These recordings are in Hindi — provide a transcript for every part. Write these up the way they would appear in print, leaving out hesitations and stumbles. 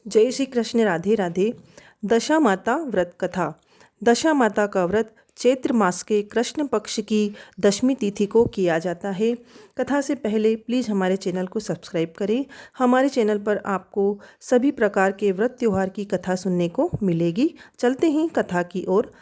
जय श्री कृष्ण। राधे राधे। दशा माता व्रत कथा। दशा माता का व्रत चैत्र मास के कृष्ण पक्ष की दशमी तिथि को किया जाता है। कथा से पहले प्लीज़ हमारे चैनल को सब्सक्राइब करें। हमारे चैनल पर आपको सभी प्रकार के व्रत त्योहार की कथा सुनने को मिलेगी। चलते हैं कथा की ओर।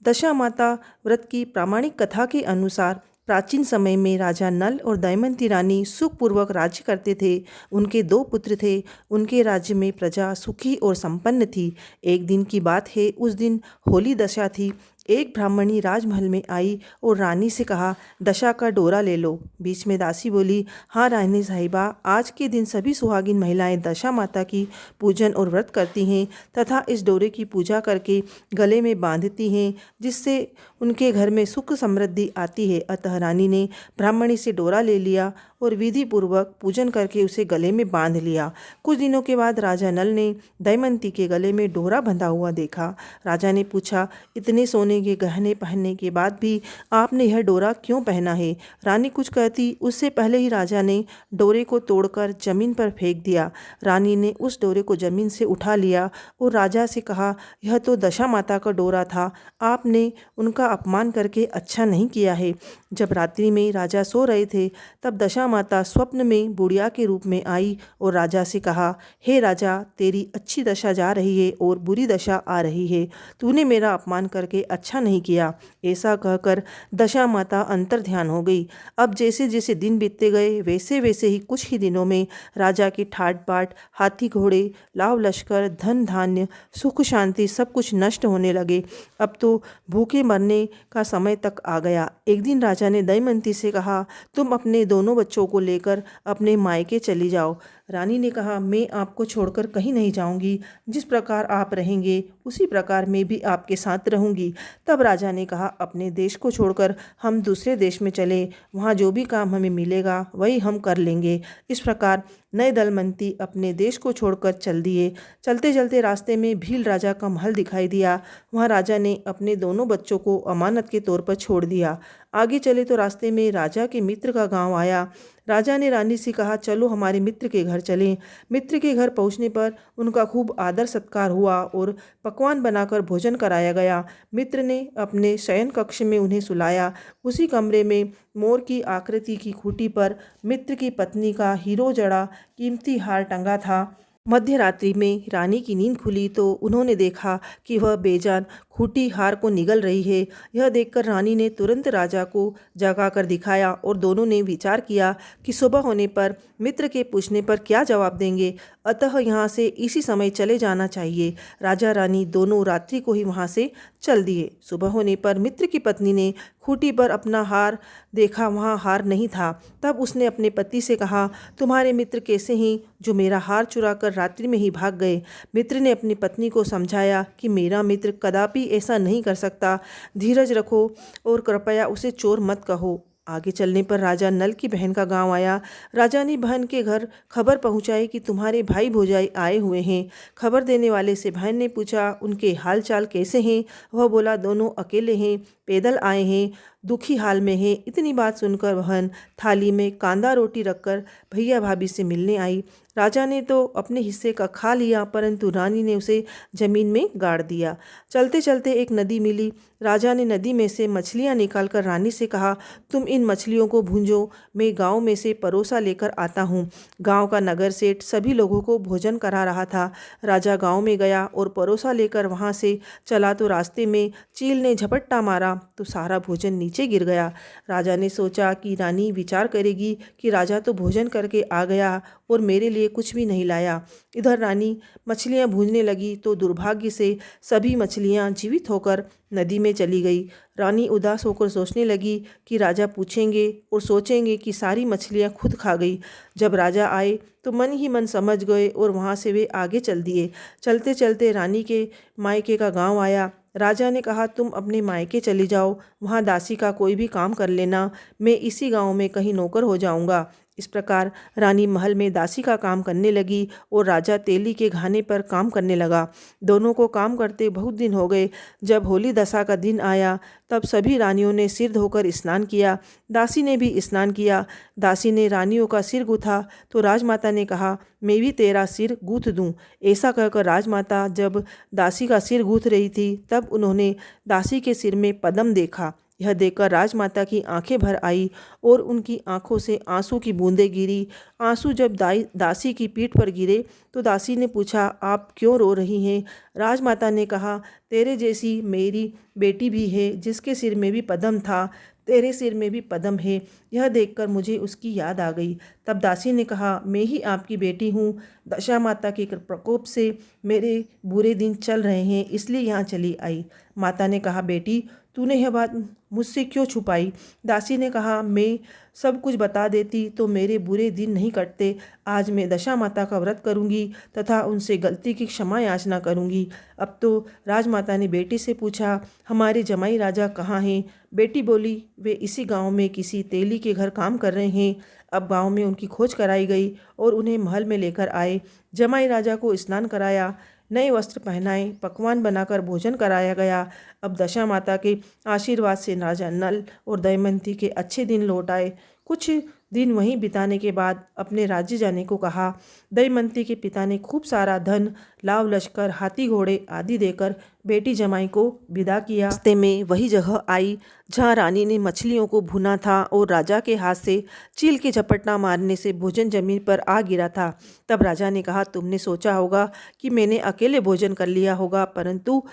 दशा माता व्रत की प्रामाणिक कथा के अनुसार प्राचीन समय में राजा नल और दमयंती रानी सुखपूर्वक राज्य करते थे। उनके 2 पुत्र थे। उनके राज्य में प्रजा सुखी और संपन्न थी। एक दिन की बात है, उस दिन होली दशा थी। एक ब्राह्मणी राजमहल में आई और रानी से कहा, दशा का डोरा ले लो। बीच में दासी बोली, हाँ रानी साहिबा, आज के दिन सभी सुहागिन महिलाएं दशा माता की पूजन और व्रत करती हैं तथा इस डोरे की पूजा करके गले में बांधती हैं, जिससे उनके घर में सुख समृद्धि आती है। अतः रानी ने ब्राह्मणी से डोरा ले लिया और विधि पूर्वक पूजन करके उसे गले में बांध लिया। कुछ दिनों के बाद राजा नल ने दमयंती के गले में डोरा बंधा हुआ देखा। राजा ने पूछा, इतने सोने के गहने पहनने के बाद भी आपने यह डोरा क्यों पहना है? रानी कुछ कहती उससे पहले ही राजा ने डोरे को तोड़कर जमीन पर फेंक दिया। रानी ने उस डोरे को जमीन से उठा लिया और राजा से कहा, यह तो दशा माता का डोरा था, आपने उनका अपमान करके अच्छा नहीं किया है। जब रात्रि में राजा सो रहे थे तब दशा माता स्वप्न में बुढ़िया के रूप में आई और राजा से कहा, हे राजा, तेरी अच्छी दशा जा रही है और बुरी दशा आ रही है। तूने मेरा अपमान करके अच्छा नहीं किया। ऐसा कहकर दशा माता अंतर्ध्यान हो गई। अब जैसे जैसे दिन बीतते गए वैसे वैसे ही कुछ ही दिनों में राजा की ठाट बाट, हाथी घोड़े, लाव लश्कर, धन धान्य, सुख शांति सब कुछ नष्ट होने लगे। अब तो भूखे मरने का समय तक आ गया। एक दिन राजा ने दमयंती से कहा, तुम अपने दोनों बच्चों को लेकर अपने मायके चली जाओ। रानी ने कहा, मैं आपको छोड़कर कहीं नहीं जाऊंगी। जिस प्रकार आप रहेंगे उसी प्रकार मैं भी आपके साथ रहूंगी। तब राजा ने कहा, अपने देश को छोड़कर हम दूसरे देश में चले, वहाँ जो भी काम हमें मिलेगा वही हम कर लेंगे। इस प्रकार नए दमयंती अपने देश को छोड़कर चल दिए। चलते चलते रास्ते में भील राजा का महल दिखाई दिया। वहाँ राजा ने अपने दोनों बच्चों को अमानत के तौर पर छोड़ दिया। आगे चले तो रास्ते में राजा के मित्र का गांव आया। राजा ने रानी से कहा, चलो हमारे मित्र के घर चलें। मित्र के घर पहुंचने पर उनका खूब आदर सत्कार हुआ और पकवान बनाकर भोजन कराया गया। मित्र ने अपने शयन कक्ष में उन्हें सुलाया। उसी कमरे में मोर की आकृति की खूंटी पर मित्र की पत्नी का हीरो जड़ा कीमती हार टंगा था। मध्य रात्रि में रानी की नींद खुली तो उन्होंने देखा कि वह बेजान खूंटी हार को निगल रही है। यह देखकर रानी ने तुरंत राजा को जगाकर दिखाया और दोनों ने विचार किया कि सुबह होने पर मित्र के पूछने पर क्या जवाब देंगे, अतः यहाँ से इसी समय चले जाना चाहिए। राजा रानी दोनों रात्रि को ही वहाँ से चल दिए। सुबह होने पर मित्र की पत्नी ने खूंटी पर अपना हार देखा, वहाँ हार नहीं था। तब उसने अपने पति से कहा, तुम्हारे मित्र कैसे हैं जो मेरा हार चुरा कर रात्रि में ही भाग गए? मित्र ने अपनी पत्नी को समझाया कि मेरा मित्र कदापि ऐसा नहीं कर सकता, धीरज रखो और कृपया उसे चोर मत कहो। आगे चलने पर राजा नल की बहन का गांव आया। राजा ने बहन के घर खबर पहुंचाई कि तुम्हारे भाई भौजाई आए हुए हैं। खबर देने वाले से बहन ने पूछा, उनके हाल चाल कैसे हैं? वह बोला, दोनों अकेले हैं, पैदल आए हैं, दुखी हाल में हैं। इतनी बात सुनकर बहन थाली में कांदा रोटी रखकर भैया भाभी से मिलने आई। राजा ने तो अपने हिस्से का खा लिया, परंतु रानी ने उसे जमीन में गाड़ दिया। चलते चलते एक नदी मिली। राजा ने नदी में से मछलियां निकालकर रानी से कहा, तुम इन मछलियों को भूंजो, मैं गांव में से परोसा लेकर आता हूँ। गांव का नगर सेठ सभी लोगों को भोजन करा रहा था। राजा गांव में गया और परोसा लेकर वहां से चला तो रास्ते में चील ने झपट्टा मारा तो सारा भोजन नीचे गिर गया। राजा ने सोचा कि रानी विचार करेगी कि राजा तो भोजन करके आ गया और मेरे लिए कुछ भी नहीं लाया। इधर रानी मछलियां भूनने लगी तो दुर्भाग्य से सभी मछलियां जीवित होकर नदी में चली गई। रानी उदास होकर सोचने लगी कि राजा पूछेंगे और सोचेंगे कि सारी मछलियां खुद खा गई। जब राजा आए तो मन ही मन समझ गए और वहां से वे आगे चल दिए। चलते चलते रानी के मायके का गांव आया। राजा ने कहा, तुम अपने मायके चली जाओ, वहाँ दासी का कोई भी काम कर लेना, मैं इसी गांव में कहीं नौकर हो जाऊंगा। इस प्रकार रानी महल में दासी का काम करने लगी और राजा तेली के घाने पर काम करने लगा। दोनों को काम करते बहुत दिन हो गए। जब होली दशा का दिन आया तब सभी रानियों ने सिर धोकर स्नान किया। दासी ने भी स्नान किया। दासी ने रानियों का सिर गूथा तो राजमाता ने कहा, मैं भी तेरा सिर गूथ दूं। ऐसा कहकर राजमाता जब दासी का सिर गूथ रही थी तब उन्होंने दासी के सिर में पद्म देखा। यह देखकर राजमाता की आंखें भर आई और उनकी आंखों से आंसू की बूंदें गिरी। आंसू जब दासी की पीठ पर गिरे तो दासी ने पूछा, आप क्यों रो रही हैं? राजमाता ने कहा, तेरे जैसी मेरी बेटी भी है जिसके सिर में भी पद्म था, तेरे सिर में भी पद्म है। यह देखकर मुझे उसकी याद आ गई। तब दासी ने कहा, मैं ही आपकी बेटी हूँ। दशा माता के प्रकोप से मेरे बुरे दिन चल रहे हैं, इसलिए यहाँ चली आई। माता ने कहा, बेटी तूने यह बात मुझसे क्यों छुपाई? दासी ने कहा, मैं सब कुछ बता देती तो मेरे बुरे दिन नहीं कटते। आज मैं दशा माता का व्रत करूंगी तथा उनसे गलती की क्षमा याचना करूंगी। अब तो राजमाता ने बेटी से पूछा, हमारे जमाई राजा कहाँ हैं? बेटी बोली, वे इसी गांव में किसी तेली के घर काम कर रहे हैं। अब गांव में उनकी खोज कराई गई और उन्हें महल में लेकर आए। जमाई राजा को स्नान कराया, नए वस्त्र पहनाए, पकवान बनाकर भोजन कराया गया। अब दशा माता के आशीर्वाद से राजा नल और दमयंती के अच्छे दिन लौट आए। कुछ दिन वहीं बिताने के बाद अपने राज्य जाने को कहा। दमयंती के पिता ने खूब सारा धन, लाव लश्कर, हाथी घोड़े आदि देकर बेटी जमाई को विदा किया। रास्ते में वही जगह आई जहाँ रानी ने मछलियों को भुना था और राजा के हाथ से चील के झपटना मारने से भोजन जमीन पर आ गिरा था। तब राजा ने कहा, तुमने सोचा होगा कि मैंने अकेले भोजन कर लिया होगा, परंतु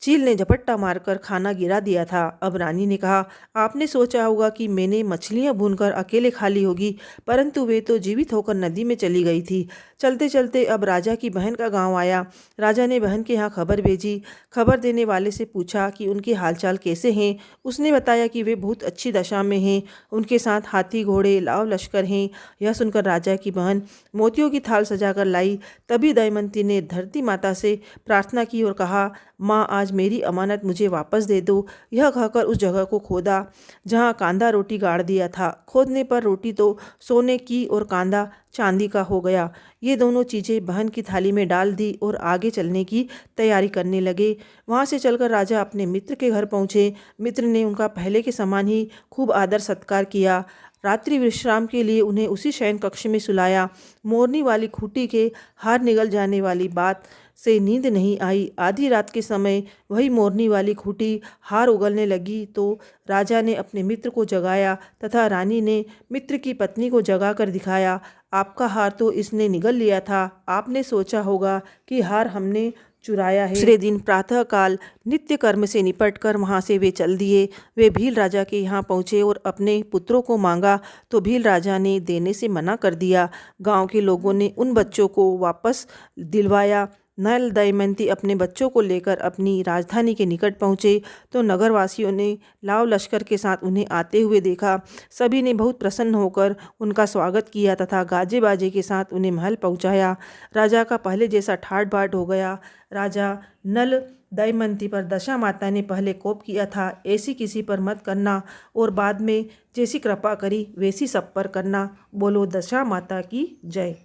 चील ने झपट्टा मारकर खाना गिरा दिया था। अब रानी ने कहा, आपने सोचा होगा कि मैंने मछलियां भूनकर अकेले खा ली होगी, परंतु वे तो जीवित होकर नदी में चली गई थी। चलते चलते अब राजा की बहन का गांव आया। राजा ने बहन के यहाँ खबर भेजी। खबर देने वाले से पूछा कि उनके हालचाल कैसे हैं। उसने बताया कि वे बहुत अच्छी दशा में हैं, उनके साथ हाथी घोड़े लाव लश्कर हैं। यह सुनकर राजा की बहन मोतियों की थाल सजाकर लाई। तभी दमयंती ने धरती माता से प्रार्थना की और कहा, माँ आज मेरी अमानत मुझे वापस दे दो। यह कहकर उस जगह को खोदा जहाँ कांदा रोटी गाड़ दिया था। खोदने पर रोटी तो सोने की और कांदा चांदी का हो गया। ये दोनों चीज़ें बहन की थाली में डाल दी और आगे चलने की तैयारी करने लगे। वहाँ से चलकर राजा अपने मित्र के घर पहुँचे। मित्र ने उनका पहले के समान ही खूब आदर सत्कार किया। रात्रि विश्राम के लिए उन्हें उसी शयन कक्ष में सुलाया। मोरनी वाली खूंटी के हार निगल जाने वाली बात से नींद नहीं आई। आधी रात के समय वही मोरनी वाली खूंटी हार उगलने लगी तो राजा ने अपने मित्र को जगाया तथा रानी ने मित्र की पत्नी को जगाकर दिखाया। आपका हार तो इसने निगल लिया था। आपने सोचा होगा कि हार हमने चुराया है। दूसरे दिन प्रातःकाल नित्य कर्म से निपटकर वहाँ से वे चल दिए। वे भील राजा के यहाँ पहुँचे और अपने पुत्रों को मांगा तो भील राजा ने देने से मना कर दिया। गांव के लोगों ने उन बच्चों को वापस दिलवाया। नल दमयंती अपने बच्चों को लेकर अपनी राजधानी के निकट पहुँचे तो नगरवासियों ने लाव लश्कर के साथ उन्हें आते हुए देखा। सभी ने बहुत प्रसन्न होकर उनका स्वागत किया तथा गाजे बाजे के साथ उन्हें महल पहुँचाया। राजा का पहले जैसा ठाट बाट हो गया। राजा नल दमयंती पर दशा माता ने पहले कोप किया था, ऐसी किसी पर मत करना, और बाद में जैसी कृपा करी वैसी सब पर करना। बोलो दशा माता की जय।